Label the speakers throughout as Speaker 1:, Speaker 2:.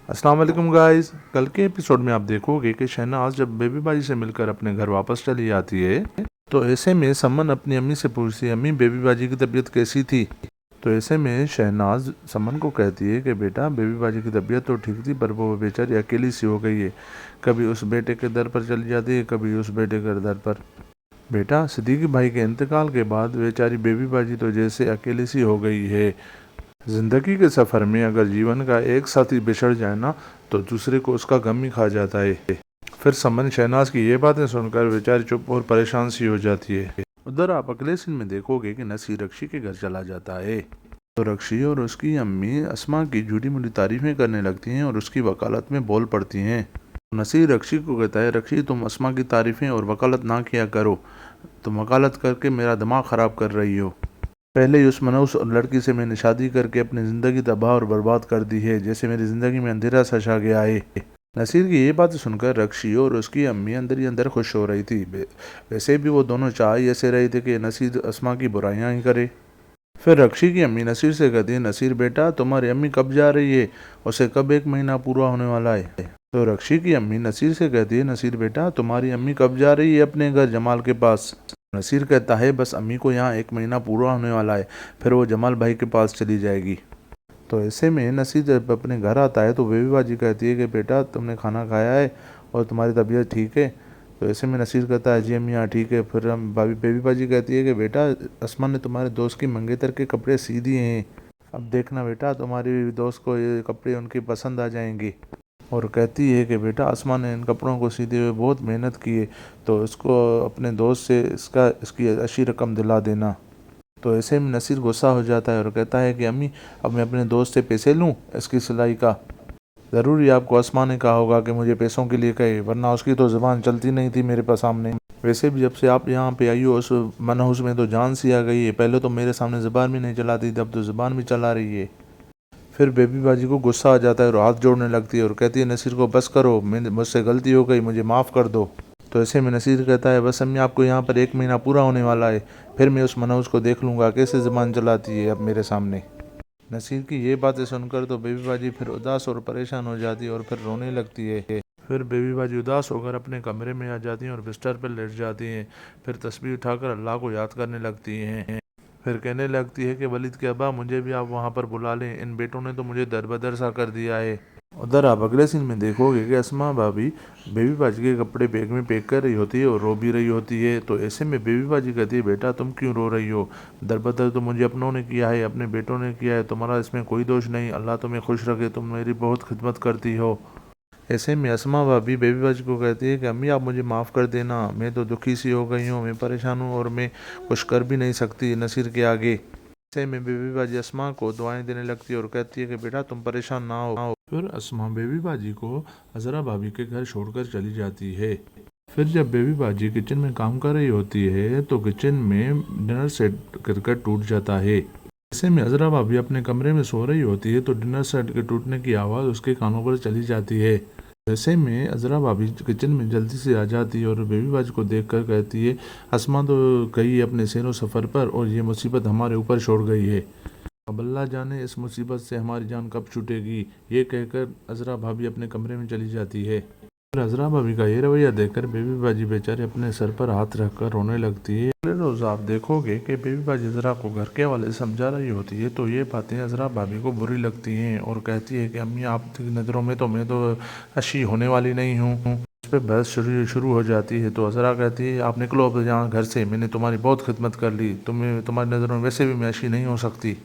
Speaker 1: अस्सलाम वालेकुम गाइस। कल के एपिसोड में आप देखोगे कि शहनाज जब बेबी बाजी से मिलकर अपने घर वापस चली जाती है तो ऐसे में समन अपनी अम्मी से पूछती है, अम्मी बेबी बाजी की तबीयत कैसी थी। तो ऐसे में शहनाज समन को कहती है कि बेटा बेबी बाजी की तबीयत तो ठीक थी, पर वो बेचारी अकेली सी हो गई है। कभी उस बेटे के दर पर चली जाती है, कभी उस बेटे के दर पर। बेटा सिद्दीकी भाई के इंतकाल के बाद बेचारी बेबी बाजी तो जैसे अकेली सी हो गई है। जिंदगी के सफर में अगर जीवन का एक साथी बिछड़ जाए ना तो दूसरे को उसका गम ही खा जाता है। फिर समन शहनाज की ये बातें सुनकर बेचारी चुप और परेशान सी हो जाती है। उधर आप अगले सीन में देखोगे कि नसीर रक्षी के घर चला जाता है। तो रक्षी और उसकी अम्मी अस्मा की झूठी मूठी तारीफें करने लगती हैं और उसकी वकालत में बोल पड़ती हैं। नसीर रक्षी को कहता है, रक्षी तुम अस्मा की तारीफें और वकालत ना किया करो, तुम वकालत करके मेरा दिमाग ख़राब कर रही हो। पहले ही उस मनहूस और लड़की से मैंने शादी करके अपनी ज़िंदगी तबाह और बर्बाद कर दी है, जैसे मेरी ज़िंदगी में अंधेरा सा छा गया है। नसीर की ये बात सुनकर रक्षी और उसकी अम्मी अंदर ही अंदर खुश हो रही थी। वैसे भी वो दोनों चाह ही ऐसे रहे थे कि नसीर अस्मा की बुराइयां ही करे। फिर रक्षी की अम्मी नसीर से कहती है, नसीर बेटा तुम्हारी अम्मी कब जा रही है, उसे कब 1 महीना पूरा होने वाला है। तो रक्षी की अम्मी नसीर से कहती है, नसीर बेटा तुम्हारी अम्मी कब जा रही है अपने घर जमाल के पास। नसीर कहता है, बस अम्मी को यहाँ 1 महीना पूरा होने वाला है, फिर वो जमाल भाई के पास चली जाएगी। तो ऐसे में नसीर जब अपने घर आता है तो बेबी बाजी कहती है कि बेटा तुमने खाना खाया है और तुम्हारी तबीयत ठीक है। तो ऐसे में नसीर कहता है, जी अम्मी हाँ ठीक है। फिर हम बेबी बाजी कहती है कि बेटा असमान ने तुम्हारे दोस्त की मंगेतर के कपड़े सी दिए हैं, अब देखना बेटा तुम्हारी दोस्त को ये कपड़े उनके पसंद आ जाएंगे। और कहती है कि बेटा आसमान ने इन कपड़ों को सीधे हुए बहुत मेहनत की है, तो इसको अपने दोस्त से इसकी अच्छी रकम दिला देना। तो ऐसे में नसीर गुस्सा हो जाता है और कहता है कि अम्मी अब मैं अपने दोस्त से पैसे लूँ इसकी सिलाई का। ज़रूरी आपको आसमान ने कहा होगा कि मुझे पैसों के लिए कहे, वरना उसकी तो ज़ुबान चलती नहीं थी मेरे पास सामने। वैसे भी जब से आप यहाँ पे आई हो उस मनहूस में तो जान सी आ गई है, पहले तो मेरे सामने ज़ुबान भी नहीं चलाती थी, अब तो ज़ुबान भी चला रही है। फिर बेबी बाजी को गुस्सा आ जाता है और हाथ जोड़ने लगती है और कहती है, नसीर को बस करो, मुझसे गलती हो गई, मुझे माफ़ कर दो। तो ऐसे में नसीर कहता है, बस अम्मी आपको यहाँ पर 1 महीना पूरा होने वाला है, फिर मैं उस मनहूस को देख लूँगा कैसे ज़बान चलाती है अब मेरे सामने। नसीर की ये बातें सुनकर तो बेबी बाजी फिर उदास और परेशान हो जाती है और फिर रोने लगती है। फिर बेबी बाजी उदास होकर अपने कमरे में आ जाती हैं और बिस्तर पर लेट जाती हैं। फिर तस्बीह उठाकर अल्लाह को याद करने लगती हैं। फिर कहने लगती है कि वलीद के अब्बा मुझे भी आप वहाँ पर बुला लें, इन बेटों ने तो मुझे दरबदर सा कर दिया है। उधर आप अगले सीन में देखोगे कि अस्मा भाभी बेबी बाजी के कपड़े बैग में पैक कर रही होती है और रो भी रही होती है। तो ऐसे में बेबी बाजी कहती है, बेटा तुम क्यों रो रही हो, दरबदर तो मुझे अपनों ने किया है, अपने बेटों ने किया है, तुम्हारा इसमें कोई दोष नहीं, अल्लाह तुम्हें खुश रखे, तुम मेरी बहुत खिदमत करती हो। ऐसे में अस्मा भाभी बेबी बाजी को कहती है कि अम्मी आप मुझे माफ़ कर देना, मैं तो दुखी सी हो गई हूँ, मैं परेशान हूँ और मैं कुछ कर भी नहीं सकती नसीर के आगे। ऐसे में बेबी बाजी अस्मा को दुआएं देने लगती है और कहती है कि बेटा तुम परेशान ना हो। फिर अस्मा बेबी बाजी को अजरा भाभी के घर छोड़कर चली जाती है। फिर जब बेबी बाजी किचन में काम कर रही होती है तो किचन में डिनर सेट गिरकर टूट जाता है। ऐसे में अजरा भाभी अपने कमरे में सो रही होती है तो डिनर सेट के टूटने की आवाज़ उसके कानों पर चली जाती है। ऐसे में अजरा भाभी किचन में जल्दी से आ जाती है और बेबी बाजी को देखकर कहती है, अस्मा तो गई अपने सैरो सफ़र पर और ये मुसीबत हमारे ऊपर छोड़ गई है, अब अल्लाह जाने इस मुसीबत से हमारी जान कब छूटेगी। ये कहकर अजरा भाभी अपने कमरे में चली जाती है। फिर अजरा भाभी का ये रवैया देखकर बेबी बाजी बेचारे अपने सर पर हाथ रखकर रोने लगती है। अगले रोज़ आप देखोगे कि बेबी बाजी अजरा को घर के हवाले समझा रही होती है तो ये बातें अजरा भाभी को बुरी लगती हैं और कहती है कि अम्मी आपकी नज़रों में तो मैं तो अच्छी होने वाली नहीं हूँ। इस पर बहस शुरू हो जाती है। तो अजरा कहती है, आप निकलो अब यहाँ घर से, मैंने तुम्हारी बहुत खिदमत कर ली, तुम्हारी नज़रों में वैसे भी मैं अच्छी नहीं हो सकती।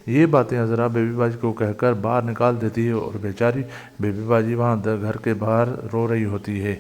Speaker 1: ये बातें अजरा बेबी बाजी को कहकर बाहर निकाल देती है और बेचारी बेबी बाजी वहाँ घर के बाहर रो रही होती है।